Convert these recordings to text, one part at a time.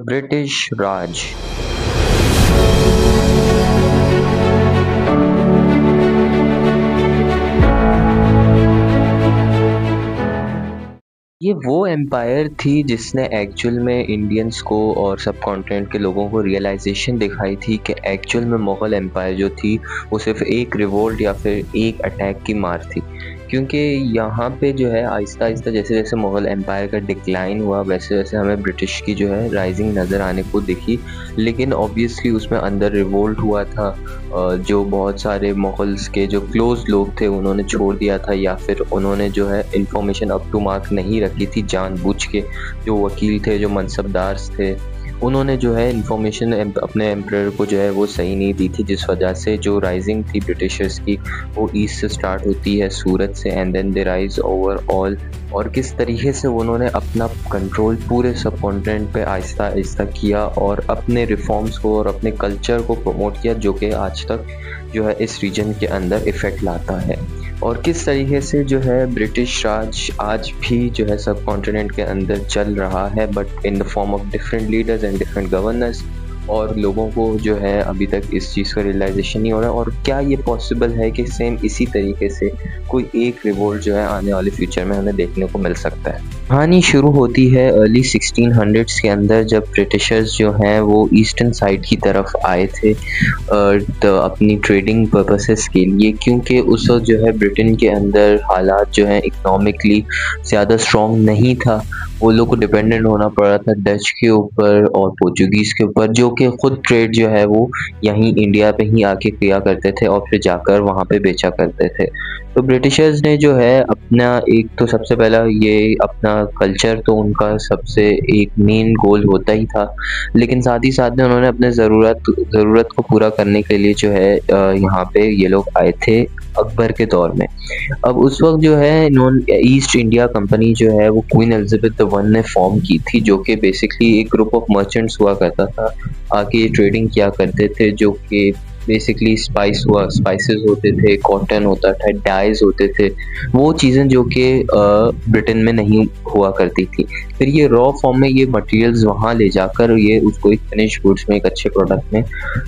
British राज। ये वो empire थी जिसने एक्चुअल में इंडियंस को और सब कॉन्टिनेंट के लोगों को रियलाइजेशन दिखाई थी कि एक्चुअल में मुग़ल एम्पायर जो थी वो सिर्फ एक रिवोल्ट या फिर एक अटैक की मार थी। क्योंकि यहाँ पे जो है आहिस्ता आहिस्ता जैसे जैसे मुग़ल एम्पायर का डिक्लाइन हुआ वैसे वैसे हमें ब्रिटिश की जो है राइजिंग नज़र आने को दिखी, लेकिन ऑब्वियसली उसमें अंदर रिवोल्ट हुआ था। जो बहुत सारे मुग़ल्स के जो क्लोज लोग थे उन्होंने छोड़ दिया था, या फिर उन्होंने जो है इंफॉर्मेशन अप टू मार्क नहीं रखी थी जानबूझ के। जो वकील थे, जो मनसबदार थे, उन्होंने जो है इंफॉर्मेशन अपने एम्परर को जो है वो सही नहीं दी थी, जिस वजह से जो राइजिंग थी ब्रिटिशर्स की वो ईस्ट से स्टार्ट होती है, सूरत से, and then they rise overall. और किस तरीके से उन्होंने अपना कंट्रोल पूरे सब कॉन्टिनेंट पे आहिस्ता आहिस्ता किया और अपने रिफॉर्म्स को और अपने कल्चर को प्रमोट किया, जो कि आज तक जो है इस रीजन के अंदर इफ़ेक्ट लाता है। और किस तरीके से जो है ब्रिटिश राज आज भी जो है सब कॉन्टिनेंट के अंदर चल रहा है, but in the form of different leaders and different governors. और लोगों को जो है अभी तक इस चीज़ का रियलाइजेशन नहीं हो रहा है। और क्या ये पॉसिबल है कि सेम इसी तरीके से कोई एक रिवोल्ट जो है आने वाले फ्यूचर में हमें देखने को मिल सकता है। कहानी शुरू होती है अर्ली 1600s के अंदर, जब ब्रिटिशर्स जो हैं वो ईस्टर्न साइड की तरफ आए थे अपनी ट्रेडिंग पर्पसेस के लिए। क्योंकि उस वक्त जो है ब्रिटेन के अंदर हालात जो है इकनॉमिकली ज़्यादा स्ट्रॉन्ग नहीं था। वो लोग को डिपेंडेंट होना पड़ रहा था डच के ऊपर और पोर्चुगीज़ के ऊपर, जो कि ख़ुद ट्रेड जो है वो यहीं इंडिया पे ही आके किया करते थे और फिर जाकर वहाँ पे बेचा करते थे। तो ब्रिटिशर्स ने जो है अपना एक तो सबसे पहला ये अपना कल्चर तो उनका सबसे एक मेन गोल होता ही था, लेकिन साथ ही साथ में उन्होंने अपने ज़रूरत को पूरा करने के लिए जो है यहाँ पे ये लोग आए थे अकबर के दौर में। अब उस वक्त जो है इन्होंने ईस्ट इंडिया कंपनी जो है वो क्वीन एलिजाबेथ वन ने फॉर्म की थी, जो कि बेसिकली एक ग्रुप ऑफ मर्चेंट्स हुआ करता था, आके ट्रेडिंग किया करते थे, जो कि बेसिकली स्पाइसेस होते थे, कॉटन होता था, डाइज होते थे, वो चीज़ें जो कि ब्रिटेन में नहीं हुआ करती थी। फिर ये रॉ फॉर्म में ये मटेरियल्स वहाँ ले जाकर ये उसको एक फिनिश गुड्स में, एक अच्छे प्रोडक्ट में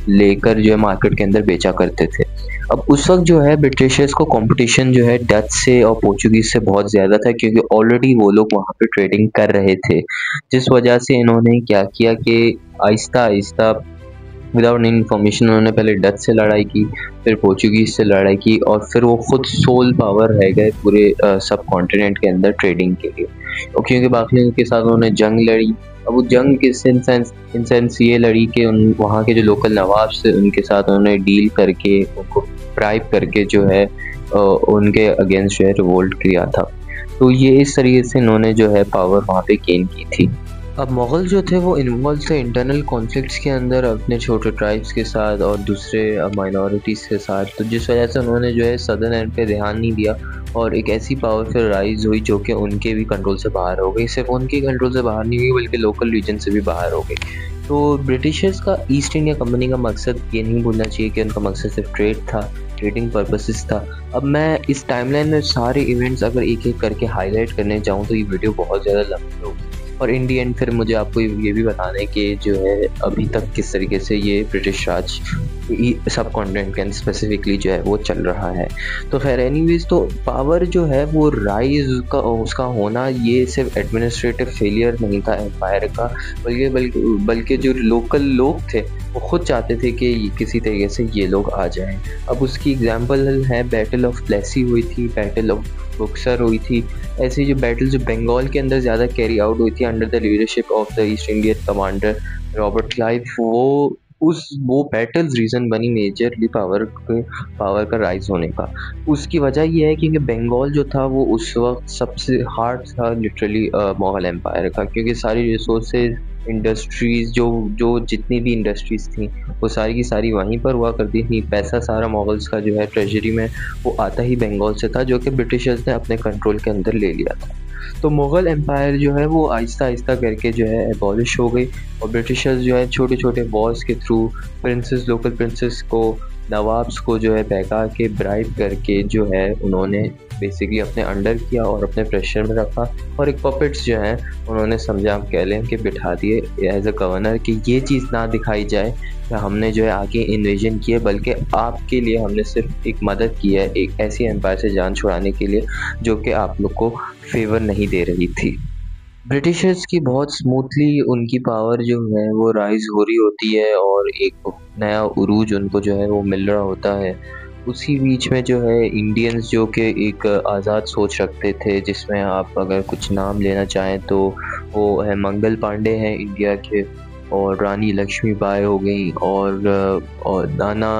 लेकर जो है मार्केट के अंदर बेचा करते थे। अब उस वक्त जो है ब्रिटिशर्स को कंपटीशन जो है डच से और पोर्चुगीज़ से बहुत ज़्यादा था, क्योंकि ऑलरेडी वो लोग वहाँ पे ट्रेडिंग कर रहे थे। जिस वजह से इन्होंने क्या किया कि Aahista Aahista without any information उन्होंने पहले डच से लड़ाई की, फिर पोर्चुगीज़ से लड़ाई की, और फिर वो खुद सोल पावर रह गए पूरे सब कॉन्टिनेंट के अंदर ट्रेडिंग के लिए। और क्योंकि बाकी के साथ उन्होंने जंग लड़ी। अब वो जंग किस इन सेंस ये लड़ी कि वहाँ के जो लोकल नवाब थे उनके साथ उन्होंने डील करके, उनको ब्राइब करके जो है उनके अगेंस्ट जो है रिवोल्ट किया था। तो ये इस तरीके से इन्होंने जो है पावर वहाँ पे गेन की थी। अब मुग़ल जो थे वो इन्वॉल्व थे इंटरनल कॉन्फ्लिक्ट्स के अंदर अपने छोटे ट्राइब्स के साथ और दूसरे माइनॉरिटीज़ के साथ, तो जिस वजह से उन्होंने जो है सदर्न एंड पे ध्यान नहीं दिया और एक ऐसी पावर फिर राइज हुई जो कि उनके भी कंट्रोल से बाहर हो गई। सिर्फ उनके कंट्रोल से बाहर नहीं हुई बल्कि लोकल रीजन से भी बाहर हो गई। तो ब्रिटिशर्स का ईस्ट इंडिया कंपनी का मकसद ये नहीं भूलना चाहिए कि उनका मकसद सिर्फ ट्रेड था, ट्रेडिंग पर्पसेस था। अब मैं इस टाइमलाइन में सारे इवेंट्स अगर एक एक करके हाईलाइट करने जाऊँ तो ये वीडियो बहुत ज़्यादा लंबी होगी, और इन दी एंड फिर मुझे आपको ये भी बताना है कि जो है अभी तक किस तरीके से ये ब्रिटिश राज सब कॉन्टिनेंट के अंदर स्पेसिफिकली जो है वो चल रहा है। तो खैर एनीवेज, तो पावर जो है वो राइज का उसका होना ये सिर्फ एडमिनिस्ट्रेटिव फेलियर नहीं था एम्पायर का, बल्कि जो लोकल लोग थे वो खुद चाहते थे कि किसी तरीके से ये लोग आ जाएं। अब उसकी एग्जांपल है बैटल ऑफ प्लेसी हुई थी, बैटल ऑफ बक्सर हुई थी। ऐसी जो बैटल जो बंगाल के अंदर ज़्यादा कैरी आउट हुई थी under the leadership of the east Indian commander Robert Clive, वो बैटल्स रीज़न बनी मेजरली पावर का राइज होने का। उसकी वजह ये है क्योंकि बंगाल जो था वो उस वक्त सबसे हार्ड था लिटरली मुग़ल एम्पायर का, क्योंकि सारी रिसोर्सेज, इंडस्ट्रीज़ जो जितनी भी इंडस्ट्रीज़ थी वो सारी की सारी वहीं पर हुआ करती थी। पैसा सारा मुग़ल्स का जो है ट्रेजरी में वो आता ही बंगाल से था, जो कि ब्रिटिशर्स ने अपने कंट्रोल के अंदर ले लिया था। तो मुग़ल एम्पायर जो है वो आहिस्ता आहिस्ता करके जो है एबॉलिश हो गई और ब्रिटिशर्स जो है छोटे छोटे वॉर्स के थ्रू प्रिंसेस, लोकल प्रिंसेस को, नवाब्स को जो है बहका के, ब्राइब करके जो है उन्होंने बेसिकली अपने अंडर किया और अपने प्रेशर में रखा। और एक पपेट्स जो हैं उन्होंने समझा, हम कह लें कि बिठा दिए एज अ गवर्नर कि ये चीज़ ना दिखाई जाए कि हमने जो है आगे इन्वेजन किए, बल्कि आपके लिए हमने सिर्फ एक मदद की है एक ऐसी एम्पायर से जान छुड़ाने के लिए जो कि आप लोग को फेवर नहीं दे रही थी। ब्रिटिशर्स की बहुत स्मूथली उनकी पावर जो है वो राइज़ हो रही होती है और एक नया उरूज उनको जो है वो मिल रहा होता है। उसी बीच में जो है इंडियंस जो कि एक आज़ाद सोच रखते थे, जिसमें आप अगर कुछ नाम लेना चाहें तो वो है मंगल पांडे हैं इंडिया के, और रानी लक्ष्मीबाई हो गई, और नाना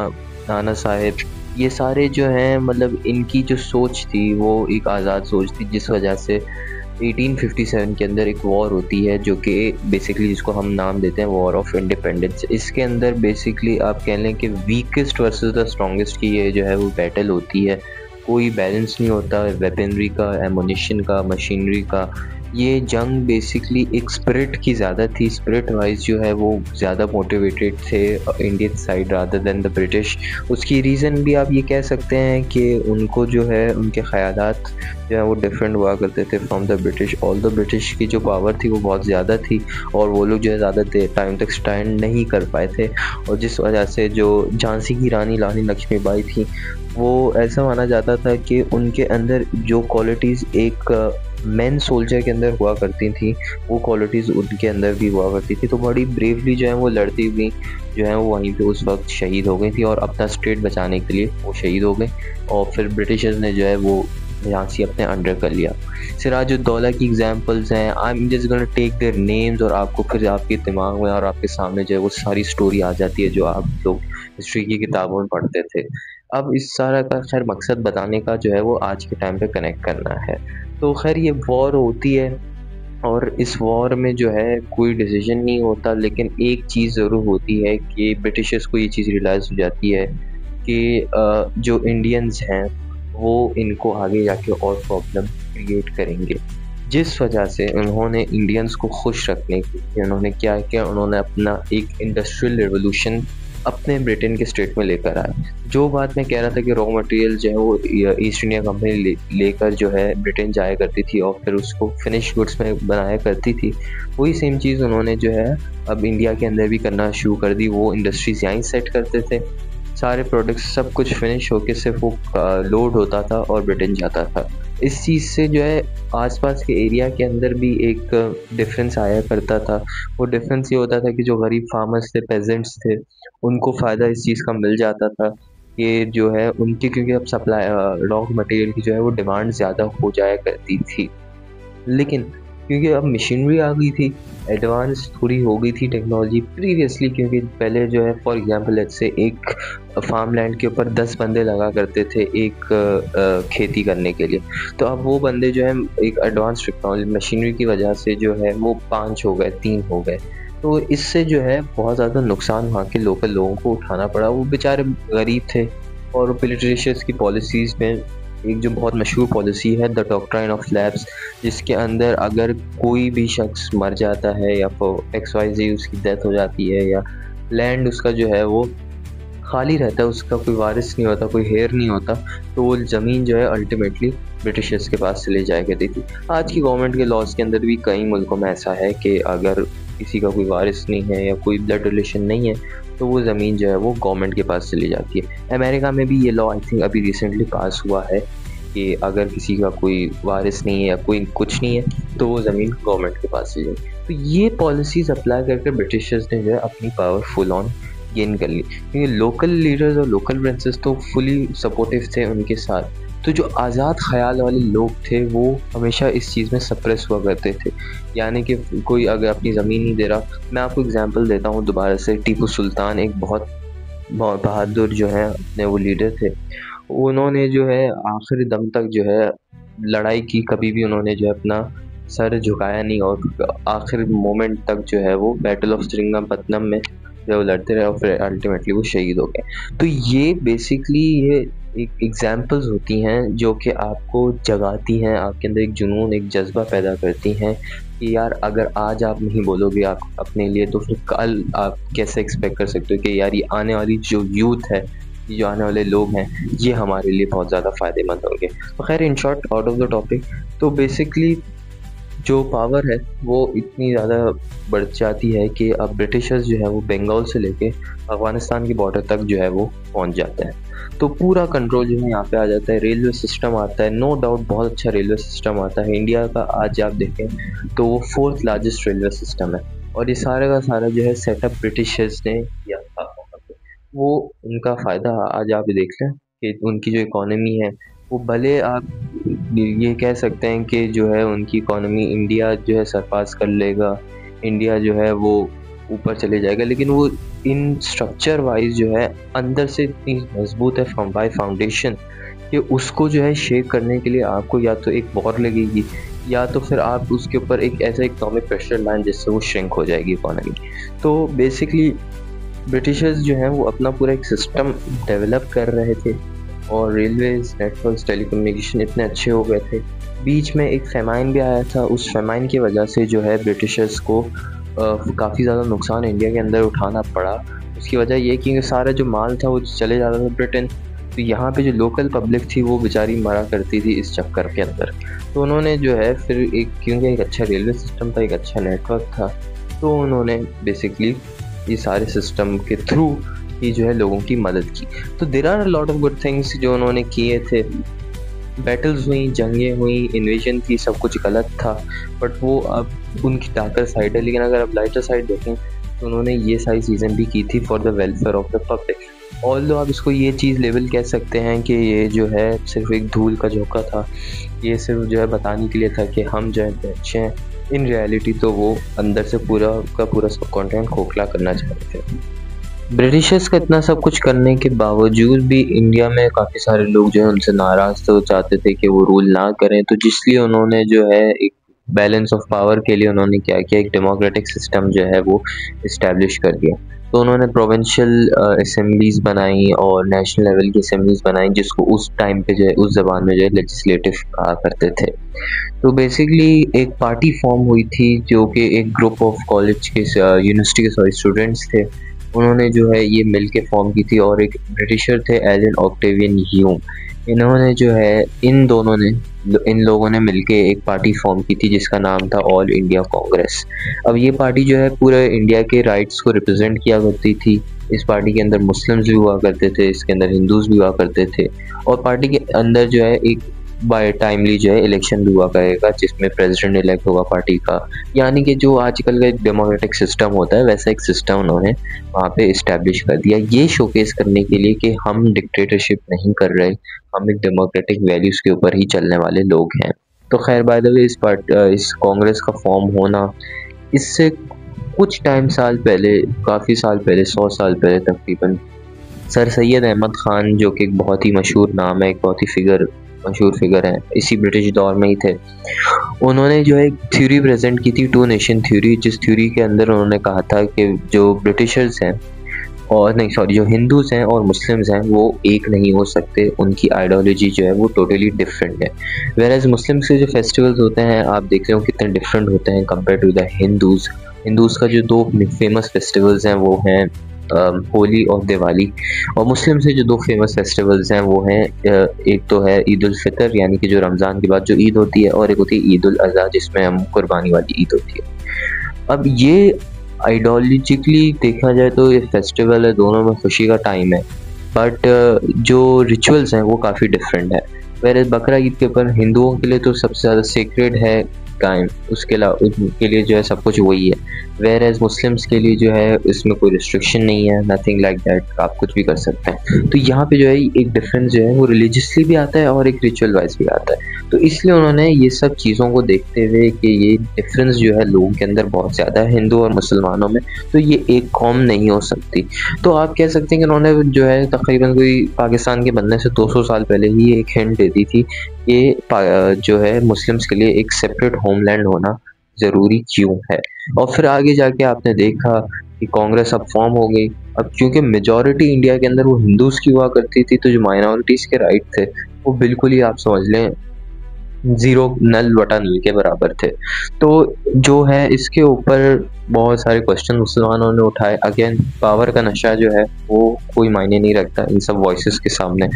नाना साहेब। ये सारे जो हैं मतलब इनकी जो सोच थी वो एक आज़ाद सोच थी, जिस वजह से 1857 के अंदर एक वॉर होती है जो कि बेसिकली जिसको हम नाम देते हैं वॉर ऑफ इंडिपेंडेंस। इसके अंदर बेसिकली आप कह लें कि वीकेस्ट वर्सेस द स्ट्रॉन्गेस्ट की ये जो है वो बैटल होती है। कोई बैलेंस नहीं होता वेपनरी का, एमुनिशन का, मशीनरी का। ये जंग बेसिकली एक स्पिरिट की ज़्यादा थी, स्पिरिट वाइज जो है वो ज़्यादा मोटिवेटेड थे Indian side rather than the British. उसकी रीज़न भी आप ये कह सकते हैं कि उनको जो है उनके ख़यालात जो है वो डिफरेंट हुआ करते थे from the British. All the British की जो पावर थी वो बहुत ज़्यादा थी और वो लोग जो है ज़्यादा टाइम तक स्टैंड नहीं कर पाए थे, और जिस वजह से जो झांसी की रानी लक्ष्मीबाई थी वो ऐसा माना जाता था कि उनके अंदर जो क्वालिटीज़ एक मेन सोल्जर के अंदर हुआ करती थी वो क्वालिटीज़ उनके अंदर भी हुआ करती थी। तो बड़ी ब्रेवली जो है वो लड़ती हुई जो है वो वहीं पे उस वक्त शहीद हो गई थी और अपना स्टेट बचाने के लिए वो शहीद हो गए। और फिर ब्रिटिशर्स ने जो है वो झांसी अपने अंडर कर लिया। सिराजुद्दौला की एग्जांपल्स हैं, I am just gonna take their names और आपको फिर आपके दिमाग में और आपके सामने जो है वो सारी स्टोरी आ जाती है जो आप लोग हिस्ट्री की किताबों में पढ़ते थे। अब इस सारा का खैर मकसद बताने का जो है वो आज के टाइम पे कनेक्ट करना है। तो खैर ये वॉर होती है और इस वॉर में जो है कोई डिसीजन नहीं होता, लेकिन एक चीज़ ज़रूर होती है कि ब्रिटिशर्स को ये चीज़ रियलाइज़ हो जाती है कि जो इंडियंस हैं वो इनको आगे जाके और प्रॉब्लम क्रिएट करेंगे। जिस वजह से उन्होंने इंडियंस को खुश रखने के लिए उन्होंने क्या किया, उन्होंने अपना एक इंडस्ट्रियल रिवोल्यूशन अपने ब्रिटेन के स्टेट में लेकर आए। जो बात मैं कह रहा था कि रॉ मटेरियल जो है वो ईस्ट इंडिया कंपनी लेकर जो है ब्रिटेन जाया करती थी और फिर उसको फिनिश गुड्स में बनाया करती थी, वही सेम चीज़ उन्होंने जो है अब इंडिया के अंदर भी करना शुरू कर दी। वो इंडस्ट्रीज़ यहीं सेट करते थे, सारे प्रोडक्ट्स सब कुछ फिनिश होके सिर्फ वो लोड होता था और ब्रिटेन जाता था। इस चीज़ से जो है आसपास के एरिया के अंदर भी एक डिफरेंस आया करता था। वो डिफरेंस ये होता था कि जो गरीब फार्मर्स थे, पेजेंट्स थे, उनको फ़ायदा इस चीज़ का मिल जाता था कि जो है उनकी, क्योंकि अब सप्लाई रॉ मटेरियल की जो है वो डिमांड ज़्यादा हो जाया करती थी। लेकिन क्योंकि अब मशीनरी आ गई थी, एडवांस थोड़ी हो गई थी टेक्नोलॉजी प्रीवियसली, क्योंकि पहले जो है फॉर एग्जांपल लेट्स से एक फार्म लैंड के ऊपर 10 बंदे लगा करते थे एक खेती करने के लिए। तो अब वो बंदे जो है एक एडवांस टेक्नोलॉजी मशीनरी की वजह से जो है वो 5 हो गए, 3 हो गए। तो इससे जो है बहुत ज़्यादा नुकसान वहाँ के लोकल लोगों को उठाना पड़ा। वो बेचारे गरीब थे और ब्रिटिशर्स की पॉलिसीज़ में एक जो बहुत मशहूर पॉलिसी है द डॉक्ट्राइन ऑफ लैप्स, जिसके अंदर अगर कोई भी शख्स मर जाता है या फिर XYZ उसकी डेथ हो जाती है या लैंड उसका जो है वो खाली रहता है, उसका कोई वारिस नहीं होता, कोई हेयर नहीं होता, तो वो ज़मीन जो है अल्टीमेटली ब्रिटिशर्स के पास चले जाया करती थी। आज की गवर्नमेंट के लॉज के अंदर भी कई मुल्कों में ऐसा है कि अगर किसी का कोई वारिस नहीं है या कोई ब्लड रिलेशन नहीं है तो वो ज़मीन जो है वो गवर्नमेंट के पास चली जाती है। अमेरिका में भी ये लॉ आई थिंक अभी रिसेंटली पास हुआ है कि अगर किसी का कोई वारिस नहीं है या कोई कुछ नहीं है तो वो ज़मीन गवर्नमेंट के पास चली जाएगी। तो ये पॉलिसीज़ अप्लाई करके ब्रिटिशर्स ने जो है अपनी पावर फुल ऑन गेन कर ली, क्योंकि लोकल लीडर्स और लोकल प्रिंसेस तो फुली सपोर्टिव थे उनके साथ। तो जो आज़ाद ख्याल वाले लोग थे वो हमेशा इस चीज़ में सप्रेस हुआ करते थे, यानी कि कोई अगर अपनी ज़मीन नहीं दे रहा। मैं आपको एग्जांपल देता हूँ दोबारा से, टीपू सुल्तान एक बहुत बहादुर जो है अपने वो लीडर थे। उन्होंने जो है आखिरी दम तक जो है लड़ाई की, कभी भी उन्होंने जो है अपना सर झुकाया नहीं और आखिर मोमेंट तक जो है वो बैटल ऑफ श्रीरंगपट्टनम में जो वो लड़ते रहे और फिर अल्टीमेटली वो शहीद हो गए। तो ये बेसिकली ये एक एग्जांपल्स होती हैं जो कि आपको जगाती हैं, आपके अंदर एक जुनून, एक जज्बा पैदा करती हैं कि यार अगर आज आप नहीं बोलोगे आप अपने लिए, तो फिर कल आप कैसे एक्सपेक्ट कर सकते हो कि यार ये आने वाली जो यूथ है, ये जो आने वाले लोग हैं, ये हमारे लिए बहुत ज़्यादा फ़ायदेमंद होंगे। तो खैर, in short, out of the topic, तो बेसिकली जो पावर है वो इतनी ज़्यादा बढ़ जाती है कि अब ब्रिटिशर्स जो है वो बंगाल से लेके अफ़गानिस्तान की बॉर्डर तक जो है वो पहुंच जाते हैं। तो पूरा कंट्रोल जो है यहाँ पे आ जाता है। रेलवे सिस्टम आता है, नो डाउट बहुत अच्छा रेलवे सिस्टम आता है। इंडिया का आज आप देखें तो वो 4th लार्जेस्ट रेलवे सिस्टम है, और ये सारे का सारा जो है सेटअप ब्रिटिशर्स ने किया था। वो उनका फ़ायदा आज आप देख लें कि उनकी जो इकोनॉमी है वो, भले आप ये कह सकते हैं कि जो है उनकी इकोनॉमी इंडिया जो है सरपास कर लेगा, इंडिया जो है वो ऊपर चले जाएगा, लेकिन वो इन स्ट्रक्चर वाइज जो है अंदर से इतनी मजबूत है फ्रॉम बाय फाउंडेशन कि उसको जो है शेक करने के लिए आपको या तो एक वॉर लगेगी, या तो फिर आप उसके ऊपर एक ऐसा इकोनॉमिक प्रेशर लाएं जिससे वो श्रिंक हो जाएगी इकोनॉमी। तो बेसिकली ब्रिटिशर्स जो हैं वो अपना पूरा एक सिस्टम डेवलप कर रहे थे, और रेलवेज, नेटवर्क्स, टेलीकम्युनिकेशन इतने अच्छे हो गए थे। बीच में एक फेमाइन भी आया था, उस फेमाइन की वजह से जो है ब्रिटिशर्स को काफ़ी ज़्यादा नुकसान इंडिया के अंदर उठाना पड़ा। उसकी वजह ये कि सारा जो माल था वो चले जाता था ब्रिटेन, तो यहाँ पे जो लोकल पब्लिक थी वो बेचारी मरा करती थी इस चक्कर के अंदर। तो उन्होंने जो है फिर एक, क्योंकि एक अच्छा रेलवे सिस्टम था, एक अच्छा नेटवर्क था, तो उन्होंने बेसिकली ये सारे सिस्टम के थ्रू ही जो है लोगों की मदद की। तो there are a lot of good things जो उन्होंने किए थे। बैटल्स हुई, जंगें हुई, इन्वेजन थी, सब कुछ गलत था, बट वो अब उनकी डार्कर साइड है। लेकिन अगर आप लाइटर साइड देखें तो उन्होंने ये सारी चीज़ें भी की थी for the welfare of the public. Although आप इसको ये चीज़ लेवल कह सकते हैं कि ये जो है सिर्फ एक धूल का झोंका था, ये सिर्फ जो है बताने के लिए था कि हम जो है अच्छे हैं। इन रियलिटी तो वो अंदर से पूरा का पूरा सब कॉन्टेंट खोखला करना चाहते थे। ब्रिटिशर्स का इतना सब कुछ करने के बावजूद भी इंडिया में काफ़ी सारे लोग जो है उनसे नाराज़ थे, वो चाहते थे कि वो रूल ना करें। तो जिसलिए उन्होंने जो है एक बैलेंस ऑफ पावर के लिए उन्होंने क्या किया, एक डेमोक्रेटिक सिस्टम जो है वो इस्टेब्लिश कर दिया। तो उन्होंने प्रोविंशियल असेंबलीज बनाई और नेशनल लेवल की असेंबलीज बनाई, जिसको उस टाइम पे जो है उस ज़बान में जो है लेजिस्लेटिव कहा करते थे। तो बेसिकली एक पार्टी फॉर्म हुई थी जो कि एक ग्रुप ऑफ कॉलेज के, यूनिवर्सिटी के स्टूडेंट्स थे, उन्होंने जो है ये मिल के फॉर्म की थी। और एक ब्रिटिशर थे एलन ऑक्टेवियन ह्यूम, इन्होंने जो है इन लोगों ने मिलके एक पार्टी फॉर्म की थी जिसका नाम था ऑल इंडिया कांग्रेस। अब ये पार्टी जो है पूरे इंडिया के राइट्स को रिप्रेजेंट किया करती थी। इस पार्टी के अंदर मुस्लिम्स भी हुआ करते थे, इसके अंदर हिंदूज भी हुआ करते थे, और पार्टी के अंदर जो है एक बाय टाइमली जो है इलेक्शन भी हुआ करेगा जिसमें प्रेसिडेंट इलेक्ट होगा पार्टी का। यानी कि जो आजकल का एक डेमोक्रेटिक सिस्टम होता है वैसा एक सिस्टम उन्होंने वहाँ पे इस्टेब्लिश कर दिया, ये शोकेस करने के लिए कि हम डिक्टेटरशिप नहीं कर रहे, हम एक डेमोक्रेटिक वैल्यूज़ के ऊपर ही चलने वाले लोग हैं। तो खैर, बाय द वे, इस कांग्रेस का फॉर्म होना, इससे कुछ साल पहले, काफ़ी साल पहले, 100 साल पहले तकरीबन, सर सैयद अहमद ख़ान, जो कि एक बहुत ही मशहूर नाम है, एक बहुत ही मशहूर फिगर है, इसी ब्रिटिश दौर में ही थे, उन्होंने जो है एक थ्योरी प्रेजेंट की थी, 2 नेशन थ्योरी, जिस थ्योरी के अंदर उन्होंने कहा था कि जो ब्रिटिशर्स हैं और नहीं सॉरी जो हिंदूज हैं और मुस्लिम्स हैं वो एक नहीं हो सकते, उनकी आइडियोलॉजी जो है वो टोटली डिफरेंट है। वेराज मुस्लिम्स के जो फेस्टिवल्स होते हैं आप देख रहे हो कितने डिफरेंट होते हैं कंपेयर टू द हिंदूज़ का जो 2 फेमस फेस्टिवल्स हैं वो हैं होली और दिवाली, और मुस्लिम से जो 2 फेमस फेस्टिवल्स हैं वो हैं एक तो है ईद उल फितर, यानी कि जो रमज़ान के बाद जो ईद होती है, और एक होती है ईद उल अज़हा जिसमें हम कुर्बानी वाली ईद होती है। अब ये आइडियोलॉजिकली देखा जाए तो ये फेस्टिवल है, दोनों में खुशी का टाइम है, बट जो रिचुअल्स हैं वो काफ़ी डिफरेंट है। वेर बकरा ईद के ऊपर हिंदुओं के लिए तो सबसे ज़्यादा सेक्रेड है टाइम, उसके अलावा उनके लिए जो है सब कुछ वही है। वेर एज मुस्लिम्स के लिए जो है इसमें कोई रिस्ट्रिक्शन नहीं है, नथिंग लाइक दैट, आप कुछ भी कर सकते हैं। तो यहाँ पे जो है एक डिफरेंस जो है वो रिलीजियसली भी आता है और एक रिचुअल वाइज भी आता है। तो इसलिए उन्होंने ये सब चीज़ों को देखते हुए कि ये डिफरेंस जो है लोगों के अंदर बहुत ज़्यादा है हिंदू और मुसलमानों में, तो ये एक कौम नहीं हो सकती। तो आप कह सकते हैं कि उन्होंने जो है तकरीबन कोई पाकिस्तान के बनने से 200 साल पहले ही एक हिंट दे दी थी ये जो है मुस्लिम्स के लिए एक सेपरेट होमलैंड होना ज़रूरी क्यों है। और फिर आगे जाके आपने देखा कि कांग्रेस अब फॉर्म हो गई। अब क्योंकि मेजॉरिटी इंडिया के अंदर वो हिंदूज़ की हुआ करती थी, तो जो माइनॉरिटीज़ के राइट थे वो बिल्कुल ही आप समझ लें ज़ीरो, नल बटा नल के बराबर थे। तो जो है इसके ऊपर बहुत सारे क्वेश्चन मुसलमानों ने उठाए। अगेन पावर का नशा जो है वो कोई मायने नहीं रखता इन सब वॉइसेस के सामने।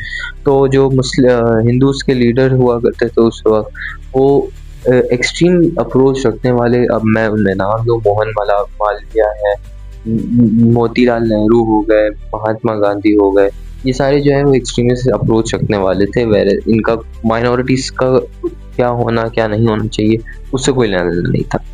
तो जो हिंदूज़ के लीडर हुआ करते थे उस वक़्त, वो एक्सट्रीम अप्रोच रखने वाले, अब मैं उनमें नाम लूँ, मोहन मालवीय है, मोतीलाल नेहरू हो गए, महात्मा गांधी हो गए, ये सारे जो है वो एक्सट्रीमिस्ट अप्रोच रखने वाले थे। वेर इनका माइनॉरिटीज़ का क्या होना क्या नहीं होना चाहिए उससे कोई लेना देना नहीं था।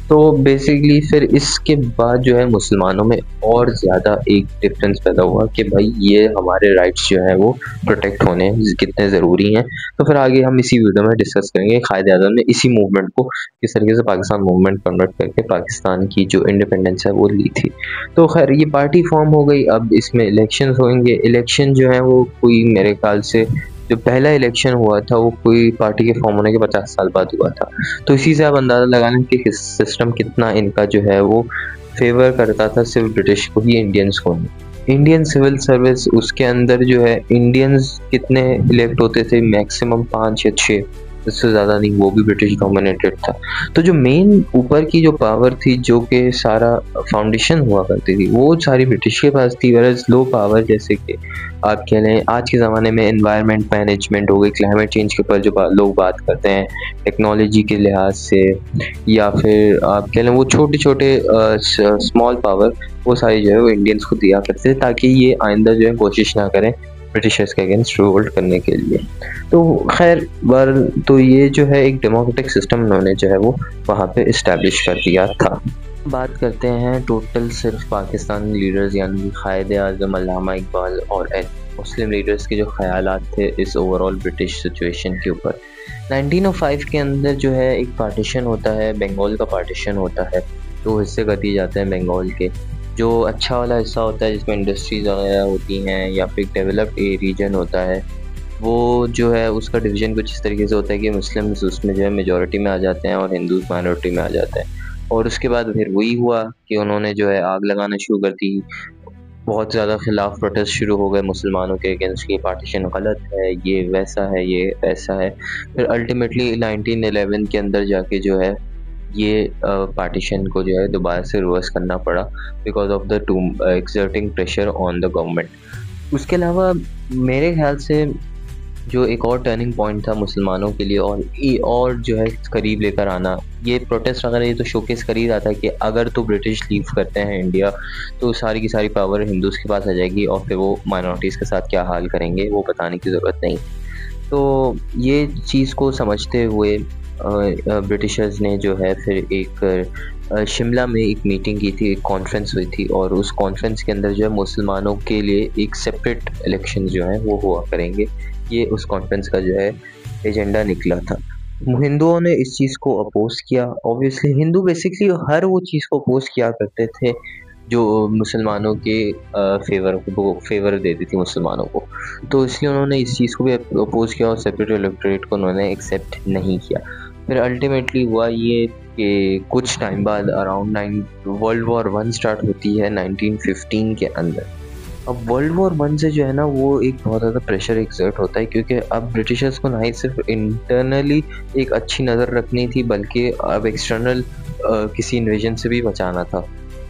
तो बेसिकली फिर इसके बाद जो है मुसलमानों में और ज़्यादा एक डिफरेंस पैदा हुआ कि भाई ये हमारे राइट्स जो हैं वो प्रोटेक्ट होने कितने ज़रूरी हैं। तो फिर आगे हम इसी वीडियो में डिस्कस करेंगे कायद आज़म ने इसी मूवमेंट को किस तरीके से पाकिस्तान मूवमेंट कन्वर्ट करके पाकिस्तान की जो इंडिपेंडेंस है वो ली थी। तो खैर ये पार्टी फॉर्म हो गई। अब इसमें इलेक्शन होंगे। इलेक्शन जो है वो कोई मेरे ख्याल से जो पहला इलेक्शन हुआ था वो कोई पार्टी के फॉर्म होने के 50 साल बाद हुआ था। तो इसी से आप अंदाज़ा लगा लें कि सिस्टम कितना इनका जो है वो फेवर करता था सिर्फ ब्रिटिश को ही, इंडियंस को नहीं। इंडियन सिविल सर्विस उसके अंदर जो है इंडियंस कितने इलेक्ट होते थे, मैक्सिमम 5 या 6, इससे ज़्यादा नहीं, वो भी ब्रिटिश डोमिनेटेड था। तो जो मेन ऊपर की जो पावर थी, जो कि सारा फाउंडेशन हुआ करती थी, वो सारी ब्रिटिश के पास थी। वरस लो पावर जैसे कि आप कह लें आज के ज़माने में एनवायरनमेंट मैनेजमेंट हो गई, क्लाइमेट चेंज के ऊपर जो लोग बात करते हैं टेक्नोलॉजी के लिहाज से, या फिर आप कह लें वो छोटे छोटे स्मॉल पावर, वो सारी जो है वो इंडियंस को दिया करते थे ताकि ये आइंदा जो है कोशिश ना करें ब्रिटिशर्स के अगेंस्ट रिवोल्ट करने के लिए। तो खैर तो ये जो है एक डेमोक्रेटिक सिस्टम उन्होंने जो है वो वहाँ पे इस्टेब्लिश कर दिया था। बात करते हैं टोटल सिर्फ पाकिस्तानी लीडर्स यानी कायद आज़म, अल्लामा इकबाल और मुस्लिम लीडर्स के जो ख्यालात थे इस ओवरऑल ब्रिटिश सिचुएशन के ऊपर। 1905 के अंदर जो है एक पार्टीशन होता है, बंगाल का पार्टीशन होता है। 2 हिस्से कर दिए जाते हैं बंगाल के। जो अच्छा वाला हिस्सा होता है जिसमें इंडस्ट्रीज़ वगैरह होती हैं या फिर डेवलप्ड रीजन होता है, वो जो है उसका डिवीज़न कुछ इस तरीके से होता है कि मुस्लिम्स उसमें जो है मेजॉरिटी में आ जाते हैं और हिंदूज़ माइनॉरिटी में आ जाते हैं। और उसके बाद फिर वही हुआ कि उन्होंने जो है आग लगाना शुरू कर दी। बहुत ज़्यादा खिलाफ प्रोटेस्ट शुरू हो गए मुसलमानों के अगेंस्ट, ये पार्टीशन गलत है, ये वैसा है, ये ऐसा है। फिर अल्टीमेटली 1911 के अंदर जाके जो है ये पार्टीशन को जो है दोबारा से रिवर्स करना पड़ा because of the two exerting pressure on the government. उसके अलावा मेरे ख्याल से जो एक और टर्निंग पॉइंट था मुसलमानों के लिए और जो है करीब लेकर आना, ये प्रोटेस्ट वगैरह ये तो शोकेस कर ही रहा था कि अगर तो ब्रिटिश लीव करते हैं इंडिया तो सारी की सारी पावर हिंदूज़ के पास आ जाएगी और फिर वो माइनॉरिटीज़ के साथ क्या हाल करेंगे वो बताने की ज़रूरत नहीं। तो ये चीज़ को समझते हुए ब्रिटिशर्स ने जो है फिर एक शिमला में एक मीटिंग की थी, एक कॉन्फ्रेंस हुई थी और उस कॉन्फ्रेंस के अंदर जो है मुसलमानों के लिए एक सेपरेट इलेक्शन जो है वो हुआ करेंगे। ये उस कॉन्फ्रेंस का जो है एजेंडा निकला था। हिंदुओं ने इस चीज़ को अपोज किया। ऑब्वियसली हिंदू बेसिकली हर वो चीज़ को अपोज किया करते थे जो मुसलमानों के फेवर देती थी मुसलमानों को। तो इसलिए उन्होंने इस चीज़ को भी अपोज किया और सेपरेट इलेक्टोरेट को उन्होंने एक्सेप्ट नहीं किया। फिर अल्टीमेटली हुआ ये कि कुछ टाइम बाद अराउंड वर्ल्ड वॉर 1 स्टार्ट होती है 1915 के अंदर। अब वर्ल्ड वॉर 1 से जो है ना वो एक बहुत ज़्यादा प्रेशर एक्सर्ट होता है क्योंकि अब ब्रिटिशर्स को ना ही सिर्फ इंटरनली एक अच्छी नज़र रखनी थी बल्कि अब एक्सटर्नल किसी इन्वेजन से भी बचाना था।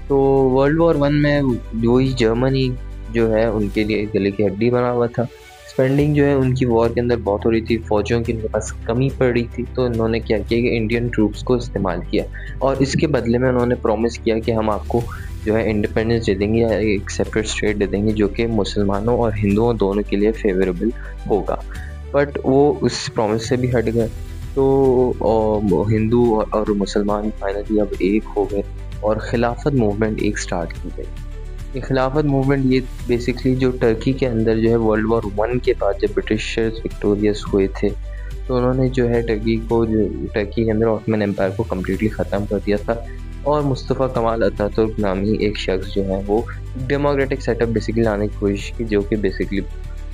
तो वर्ल्ड वॉर 1 में वही जर्मनी जो है उनके लिए गले की हड्डी बना हुआ था। स्पेंडिंग जो है उनकी वॉर के अंदर बहुत हो रही थी, फ़ौजियों की उनके पास कमी पड़ रही थी। तो इन्होंने क्या किया कि इंडियन ट्रूप्स को इस्तेमाल किया और इसके बदले में उन्होंने प्रॉमिस किया कि हम आपको जो है इंडिपेंडेंस दे देंगे या एक सेपरेट स्टेट दे देंगे जो कि मुसलमानों और हिंदुओं दोनों के लिए फेवरेबल होगा। बट वो उस प्रॉमिस से भी हट गए। तो हिंदू और मुसलमान फाइनली अब एक हो गए और खिलाफत मूवमेंट एक स्टार्ट की गई। ये खिलाफत मूवमेंट ये बेसिकली जो टर्की के अंदर जो है वर्ल्ड वॉर 1 के बाद जब ब्रिटिशर्स विक्टोरियस हुए थे तो उन्होंने जो है टर्की के अंदर ऑटोमन एम्पायर को कम्प्लीटली ख़त्म कर दिया था और मुस्तफ़ा कमाल अतातुर्क नामी एक शख्स जो है वो डेमोक्रेटिक सेटअप बेसिकली लाने की कोशिश की जो कि बेसिकली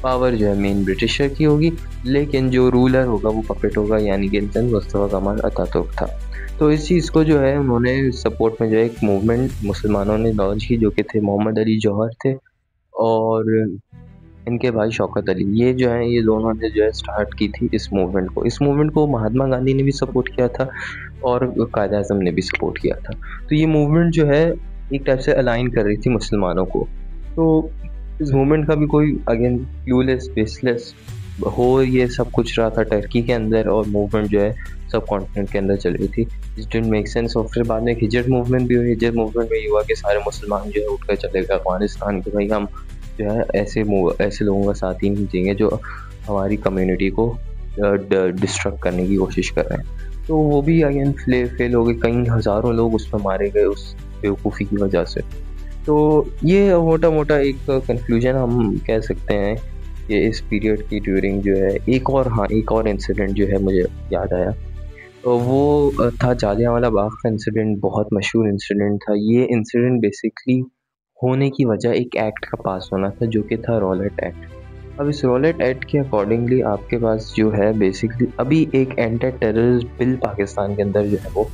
पावर जो है मेन ब्रिटिशर की होगी लेकिन जो रूलर होगा वो पपेट होगा, यानी कि इंसान मुस्तफ़ा कमाल अतातुर्क था। तो इस चीज़ को जो है उन्होंने सपोर्ट में जो है एक मूवमेंट मुसलमानों ने लॉन्च की जो कि थे मोहम्मद अली जौहर थे और इनके भाई शौकत अली, ये जो है ये दोनों ने जो है स्टार्ट की थी इस मूवमेंट को महात्मा गांधी ने भी सपोर्ट किया था और कायद आज़म ने भी सपोर्ट किया था। तो ये मूवमेंट जो है एक टाइप से अलाइन कर रही थी मुसलमानों को। तो इस मूवमेंट का भी कोई अगेन क्लूलेस बेसलेस हो ये सब कुछ रहा था टर्की के अंदर, और मूवमेंट जो है सब कॉन्टिनेंट के अंदर चल रही थी। It didn't make sense. और फिर बाद में एक हिजरत मूवमेंट भी हुई। हिजरत मूवमेंट में ये हुआ कि सारे मुसलमान जो है उठकर चले गए अफगानिस्तान के, भाई हम जो है ऐसे लोगों का साथ ही नहीं देंगे जो हमारी कम्युनिटी को डिस्ट्रक्ट करने की कोशिश कर रहे हैं। तो वो भी अगेन फेल हो गए, कई हज़ारों लोग उसमें मारे गए उस बेवकूफ़ी की वजह से। तो ये मोटा मोटा एक कंक्लूजन हम कह सकते हैं कि इस पीरियड की ड्यूरिंग जो है एक और इंसिडेंट जो है मुझे याद आया। तो वो था जालियांवाला बाग का इंसिडेंट। बहुत मशहूर इंसिडेंट था ये। इंसिडेंट बेसिकली होने की वजह एक एक्ट का पास होना था जो कि था रॉलेट एक्ट। अब इस रॉलेट एक्ट के अकॉर्डिंगली आपके पास जो है बेसिकली अभी एक एंटी टेररिस्ट बिल पाकिस्तान के अंदर जो है वो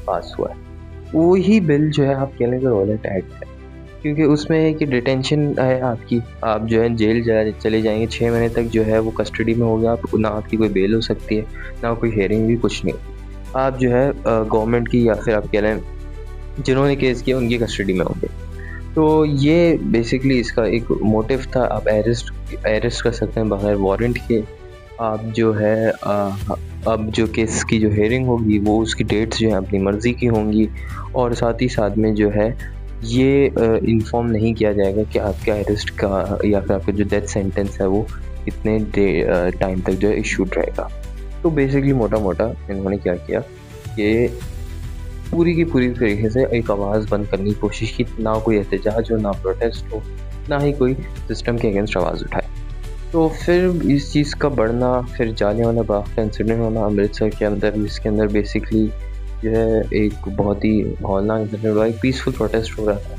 पास हुआ है। वही बिल जो है आप कह लेंगे रॉलेट एक्ट है, क्योंकि उसमें है कि डिटेंशन है आपकी, आप जो है जेल चले जाएंगे 6 महीने तक जो है वो कस्टडी में हो गया। आप ना आपकी कोई बेल हो सकती है, ना कोई हेयरिंग भी, कुछ नहीं। आप जो है गवर्नमेंट की या फिर आप कह लें जिन्होंने केस किया उनकी कस्टडी में होंगे। तो ये बेसिकली इसका एक मोटिव था। आप अरेस्ट कर सकते हैं बगैर वारंट के। आप जो है अब जो केस की जो हेयरिंग होगी वो उसकी डेट्स जो है अपनी मर्ज़ी की होंगी, और साथ ही साथ में जो है ये इन्फॉर्म नहीं किया जाएगा कि आपके अरेस्ट का या फिर आपका जो डेथ सेंटेंस है वो कितने टाइम तक जो है इशूड रहेगा। तो बेसिकली मोटा मोटा इन्होंने क्या किया कि पूरी की पूरी तरीके से एक आवाज़ बंद करने की कोशिश की। ना कोई एहतजाज हो, ना प्रोटेस्ट हो, ना ही कोई सिस्टम के अगेंस्ट आवाज़ उठाए। तो फिर इस चीज़ का बढ़ना, फिर जालियांवाला बाग का इंसिडेंट होना अमृतसर के अंदर, जिसके अंदर बेसिकली जो है एक बहुत ही हौलनाक इंसिडेंट हुआ। एक पीसफुल प्रोटेस्ट हो रहा था,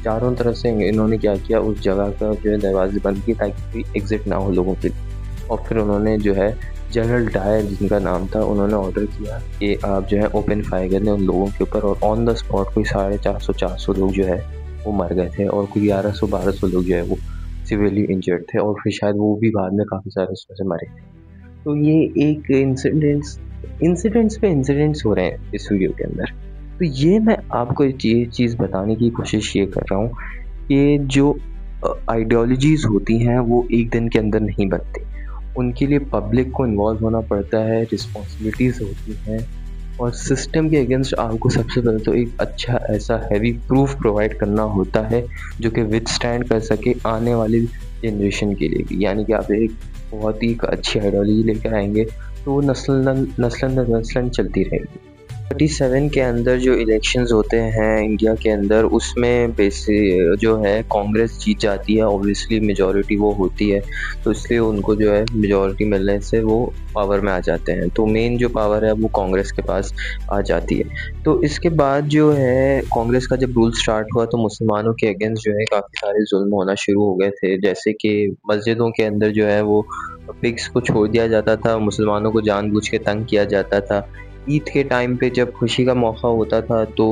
चारों तरफ से इन्होंने क्या किया उस जगह का जो है दरवाजे बंद किए ताकि कोई एग्ज़िट ना हो लोगों के लिए। और फिर उन्होंने जो है जनरल डायर जिनका नाम था, उन्होंने ऑर्डर किया कि आप जो है ओपन फायर कर दें उन लोगों के ऊपर। और ऑन द स्पॉट कोई 450 लोग जो है वो मर गए थे, और कोई 1100-1200 लोग जो है वो सिवियरली इंजर्ड थे, और फिर शायद वो भी बाद में काफ़ी सारे उसमें से मरे थे। तो ये एक इंसिडेंट्स पे इंसिडेंट्स हो रहे हैं इस वीडियो के अंदर। तो ये मैं आपको ये चीज़ बताने की कोशिश ये कर रहा हूँ कि जो आइडियोलॉजीज़ होती हैं वो एक दिन के अंदर नहीं बनती। उनके लिए पब्लिक को इन्वॉल्व होना पड़ता है, रिस्पॉन्सिबिलिटीज़ होती हैं, और सिस्टम के अगेंस्ट आपको सबसे पहले तो एक अच्छा ऐसा हैवी प्रूफ प्रोवाइड करना होता है जो कि विथस्टैंड कर सके आने वाली जनरेशन के लिए भी। यानी कि आप एक बहुत ही अच्छी आइडियोलॉजी लेकर आएंगे तो वो नस्लन चलती रहेगी। 37 के अंदर जो इलेक्शंस होते हैं इंडिया के अंदर, उसमें जो है कांग्रेस जीत जाती है। ऑब्वियसली मेजॉरिटी वो होती है, तो इसलिए उनको जो है मेजॉरिटी मिलने से वो पावर में आ जाते हैं। तो मेन जो पावर है वो कांग्रेस के पास आ जाती है। तो इसके बाद जो है कांग्रेस का जब रूल स्टार्ट हुआ तो मुसलमानों के अगेंस्ट जो है काफ़ी सारे जुल्म होना शुरू हो गए थे। जैसे कि मस्जिदों के अंदर जो है वो पिग्स को छोड़ दिया जाता था, मुसलमानों को जानबूझ के तंग किया जाता था। ईद के टाइम पे जब खुशी का मौका होता था तो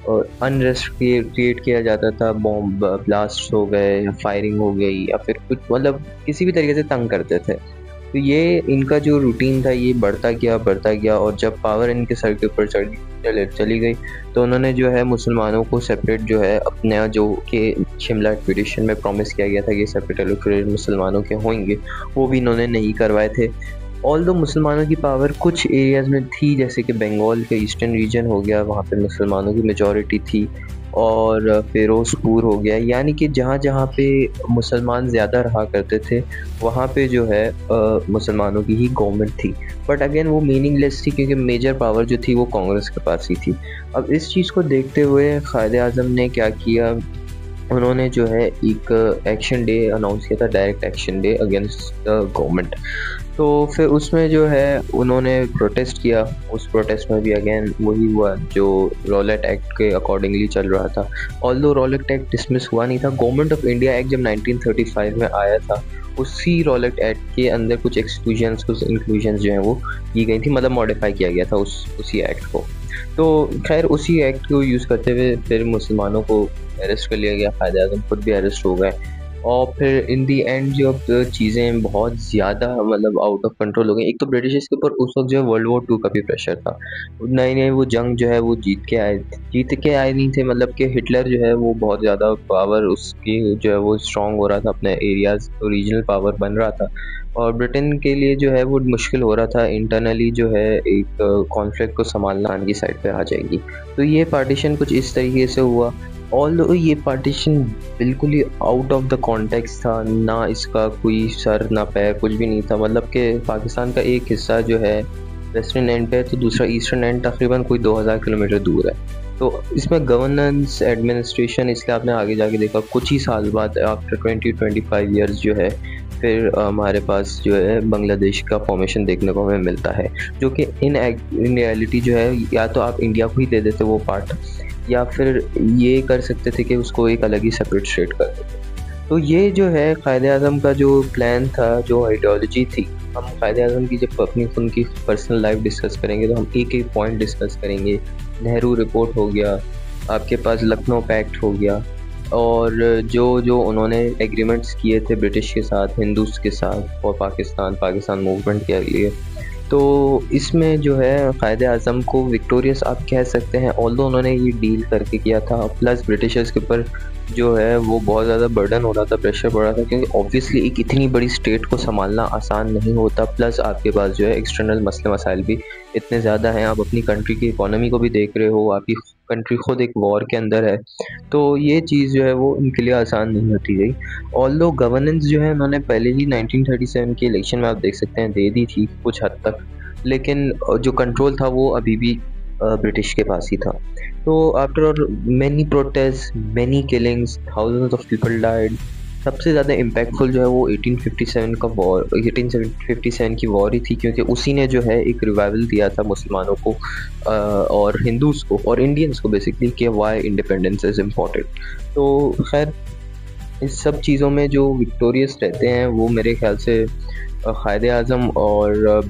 अनरेस्ट क्रिएट किया जाता था, बॉम्ब ब्लास्ट हो गए या फायरिंग हो गई या फिर कुछ, मतलब किसी भी तरीके से तंग करते थे। तो ये इनका जो रूटीन था ये बढ़ता गया, और जब पावर इनके सर के ऊपर चली गई तो उन्होंने जो है मुसलमानों को सेपरेट जो है अपने जो कि शिमला एक्सपीडिशन में प्रॉमिस किया गया था कि सेपरेट इलेक्टोरेट मुसलमानों के होंगे, वो भी इन्होंने नहीं करवाए थे। ऑल्दो मुसलमानों की पावर कुछ एरियाज़ में थी, जैसे कि बंगाल के ईस्टर्न रीजन हो गया, वहाँ पे मुसलमानों की मेजॉरिटी थी, और फिरोज़पुर हो गया, यानी कि जहाँ जहाँ पे मुसलमान ज़्यादा रहा करते थे वहाँ पे जो है मुसलमानों की ही गवर्नमेंट थी। बट अगेन वो मीनिंगलेस थी क्योंकि मेजर पावर जो थी वो कांग्रेस के पास ही थी। अब इस चीज़ को देखते हुए कायद आज़म ने क्या किया, उन्होंने जो है एक एक्शन डे अनाउंस किया था, direct action day against the government. तो फिर उसमें जो है उन्होंने प्रोटेस्ट किया। उस प्रोटेस्ट में भी अगेन वही हुआ जो रॉलेट एक्ट के अकॉर्डिंगली चल रहा था। ऑल्दो रॉलेट एक्ट डिसमिस हुआ नहीं था। गवर्नमेंट ऑफ इंडिया एक्ट जब 1935 में आया था, उसी रॉलेट एक्ट के अंदर कुछ एक्सक्लूजन्स कुछ इंक्लूजन्स जो हैं वो की गई थी, मतलब मॉडिफाई किया गया था उसी एक्ट को। तो खैर उसी एक्ट को यूज़ करते हुए फिर मुसलमानों को अरेस्ट कर लिया गया, कायद आज़म खुद भी अरेस्ट हो गए, और फिर इन दी एंड जब चीज़ें बहुत ज़्यादा मतलब आउट ऑफ कंट्रोल हो गई, एक तो ब्रिटिशर्स के ऊपर उस वक्त जो है वर्ल्ड वॉर 2 का भी प्रेशर था। नए नए वो जंग जो है वो जीत के आए नहीं थे, मतलब कि हिटलर जो है वो बहुत ज़्यादा पावर उसकी जो है वो स्ट्रांग हो रहा था, अपने एरियाज रीजनल पावर बन रहा था, और ब्रिटेन के लिए जो है वो मुश्किल हो रहा था इंटरनली जो है एक कॉन्फ्लिक्ट को संभालना की साइड पे आ जाएगी। तो ये पार्टीशन कुछ इस तरीके से हुआ। ऑल्दो ये पार्टीशन बिल्कुल ही आउट ऑफ द कॉन्टेक्स्ट था, ना इसका कोई सर ना पैर कुछ भी नहीं था, मतलब कि पाकिस्तान का एक हिस्सा जो है वेस्टर्न एंड पे तो दूसरा ईस्टर्न एंड तकरीबन कोई 2000 किलोमीटर दूर है। तो इसमें गवर्नेंस एडमिनिस्ट्रेशन, इसलिए आपने आगे जाके देखा कुछ ही साल बाद आफ्टर 20-25 ईयर्स जो है फिर हमारे पास जो है बांग्लादेश का फॉर्मेशन देखने को हमें मिलता है, जो कि इन रियलिटी जो है या तो आप इंडिया को ही दे देते वो पार्ट, या फिर ये कर सकते थे कि उसको एक अलग ही सेपरेट स्टेट कर देते। तो ये जो है कायदे आज़म का जो प्लान था, जो आइडियोलॉजी थी, हम कायदे आज़म की जब अपनी उनकी पर्सनल लाइफ डिस्कस करेंगे तो हम एक एक पॉइंट डिस्कस करेंगे। नेहरू रिपोर्ट हो गया, आपके पास लखनऊ पैक्ट हो गया, और जो जो उन्होंने एग्रीमेंट्स किए थे ब्रिटिश के साथ, हिंदूज के साथ और पाकिस्तान मूवमेंट के लिए, तो इसमें जो है कायदे आज़म को विक्टोरियस आप कह सकते हैं, ऑल्दो उन्होंने ये डील करके किया था। प्लस ब्रिटिशर्स के ऊपर जो है वो बहुत ज़्यादा बर्डन हो रहा था, प्रेशर पड़ रहा था, क्योंकि ऑब्वियसली एक इतनी बड़ी स्टेट को संभालना आसान नहीं होता। प्लस आपके पास जो है एक्सटर्नल मसले मसाइल भी इतने ज़्यादा हैं, आप अपनी कंट्री की इकोनॉमी को भी देख रहे हो, आपकी कंट्री खुद एक वॉर के अंदर है, तो ये चीज़ जो है वो उनके लिए आसान नहीं होती गई। ऑल्दो गवर्नेंस जो है उन्होंने पहले ही 1937 के इलेक्शन में आप देख सकते हैं दे दी थी कुछ हद तक, लेकिन जो कंट्रोल था वो अभी भी ब्रिटिश के पास ही था। तो after all many protest, many killings, thousands of people died. सबसे ज़्यादा इम्पैक्टफुल जो है वो 1857 की वॉर ही थी, क्योंकि उसी ने जो है एक रिवाइवल दिया था मुसलमानों को और हिंदूज़ को और इंडियंस को बेसिकली, कि वाई इंडिपेंडेंस इज़ इम्पॉर्टेंट। तो खैर इस सब चीज़ों में जो विक्टोरियस रहते हैं वो मेरे ख्याल से कायदे आज़म और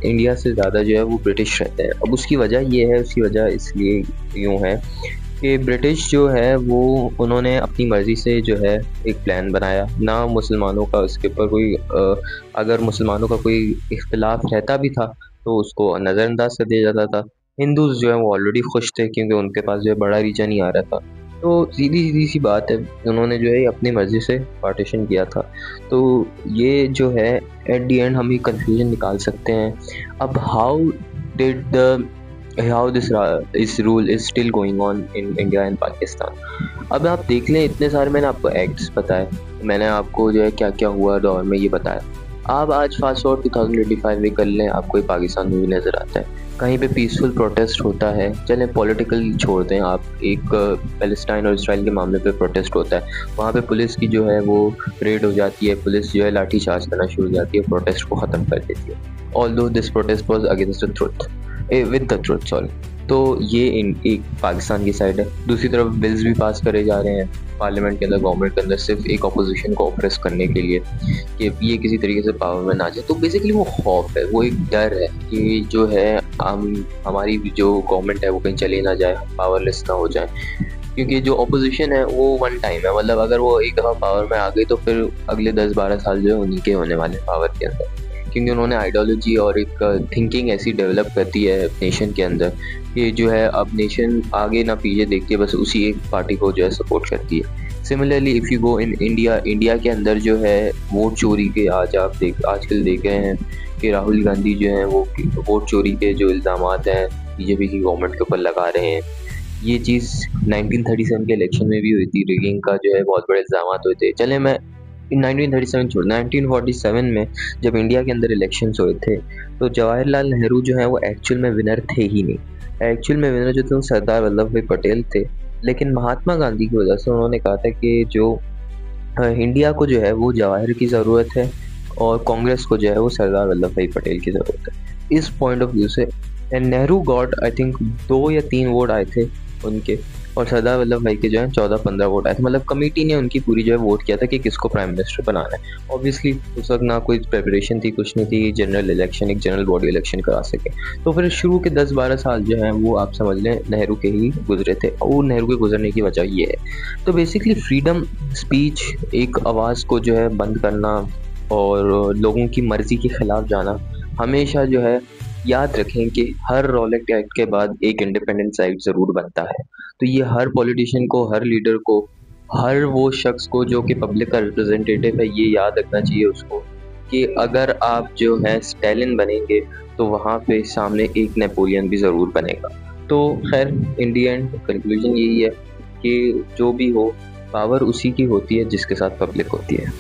इंडिया से ज़्यादा जो है वो ब्रिटिश रहते हैं। अब उसकी वजह ये है, उसकी वजह इसलिए यूँ है कि ब्रिटिश जो है वो उन्होंने अपनी मर्ज़ी से जो है एक प्लान बनाया, ना मुसलमानों का उसके ऊपर कोई अगर मुसलमानों का कोई इख्तिलाफ रहता भी था तो उसको नज़रअंदाज कर दिया जाता था। हिंदूज़ जो है वो ऑलरेडी खुश थे, क्योंकि उनके पास जो है बड़ा रीजन ही आ रहा था। तो सीधी सी बात है, उन्होंने जो है अपनी मर्ज़ी से पार्टीशन किया था। तो ये जो है एट द एंड हम ये कंफ्यूजन निकाल सकते हैं। अब how this rule is still going on in India and Pakistan. अब आप देख लें, इतने सारे मैंने आपको एक्ट्स बताए, मैंने आपको जो है क्या क्या हुआ दौर में ये बताया। आप आज फास्ट फॉरवर्ड 2025 में कर लें, आपको पाकिस्तान में भी नज़र आता है, कहीं पे पीसफुल प्रोटेस्ट होता है, चलें पॉलिटिकल छोड़ दें आप, एक पैलेस्टाइन और इसराइल के मामले पे प्रोटेस्ट होता है, वहाँ पे पुलिस की जो है वो रेड हो जाती है, पुलिस जो है लाठी चार्ज करना शुरू हो जाती है, प्रोटेस्ट को ख़त्म कर देती है। Although this protest was against the truth, with the truth sorry. तो ये एक पाकिस्तान की साइड है। दूसरी तरफ बिल्स भी पास करे जा रहे हैं पार्लियामेंट के अंदर, गवर्नमेंट के अंदर, सिर्फ एक अपोजिशन को ऑप्रेस करने के लिए कि ये किसी तरीके से पावर में ना जाए। तो बेसिकली वो खौफ है, वो एक डर है कि जो है हमारी जो गवर्नमेंट है वो कहीं चली ना जाए, पावरलेस ना हो जाए, क्योंकि जो अपोजिशन है वो वन टाइम है, मतलब अगर वो एक दफ़ा पावर में आ गई तो फिर अगले 10-12 साल जो है उन्हीं के होने वाले पावर के अंदर, क्योंकि उन्होंने आइडियोलॉजी और एक थिंकिंग ऐसी डेवलप करती है नेशन के अंदर कि जो है अब नेशन आगे ना पीछे देखती है, बस उसी एक पार्टी को जो है सपोर्ट करती है। Similarly if you go in India के अंदर जो है वोट चोरी के आजकल देख रहे हैं कि राहुल गांधी जो है वो वोट चोरी के जो इल्ज़ामात हैं बीजेपी की गवर्नमेंट के ऊपर लगा रहे हैं। ये चीज़ 1937 के इलेक्शन में भी हुई थी, रिगिंग का जो है बहुत बड़े इल्ज़ामात हुए थे। चले मैं 1937 छोड़, 1947 में जब इंडिया के अंदर इलेक्शंस हुए थे तो जवाहरलाल नेहरू जो है वो एक्चुअल में विनर थे ही नहीं। एक्चुअल में विनर जो थे वो सरदार वल्लभ भाई पटेल थे, लेकिन महात्मा गांधी की वजह से उन्होंने कहा था कि जो इंडिया को जो है वो जवाहर की ज़रूरत है और कांग्रेस को जो है वो सरदार वल्लभ भाई पटेल की ज़रूरत है। इस पॉइंट ऑफ व्यू से नेहरू गॉट आई थिंक 2 या 3 वोट आए थे उनके, और सरदार वल्लभ भाई के जो है 14-15 वोट आए थे। मतलब कमेटी ने उनकी पूरी जो है वोट किया था कि किसको प्राइम मिनिस्टर बनाना है। ऑब्वियसली उस वक्त ना कोई प्रिपरेशन थी, कुछ नहीं थी, जनरल इलेक्शन, एक जनरल बॉडी इलेक्शन करा सके। तो फिर शुरू के 10-12 साल जो हैं वो आप समझ लें नेहरू के ही गुजरे थे, और नेहरू के गुजरने की वजह ये है। तो बेसिकली फ्रीडम स्पीच, एक आवाज़ को जो है बंद करना और लोगों की मर्ज़ी के ख़िलाफ़ जाना, हमेशा जो है याद रखें कि हर रॉलेट एक्ट के बाद एक इंडिपेंडेंट साइड ज़रूर बनता है। तो ये हर पॉलिटिशियन को, हर लीडर को, हर वो शख्स को जो कि पब्लिक का रिप्रेजेंटेटिव है, ये याद रखना चाहिए उसको कि अगर आप जो है स्टैलिन बनेंगे तो वहाँ पे सामने एक नेपोलियन भी ज़रूर बनेगा। तो खैर इन दी एंड कंक्लूजन यही है कि जो भी हो, पावर उसी की होती है जिसके साथ पब्लिक होती है।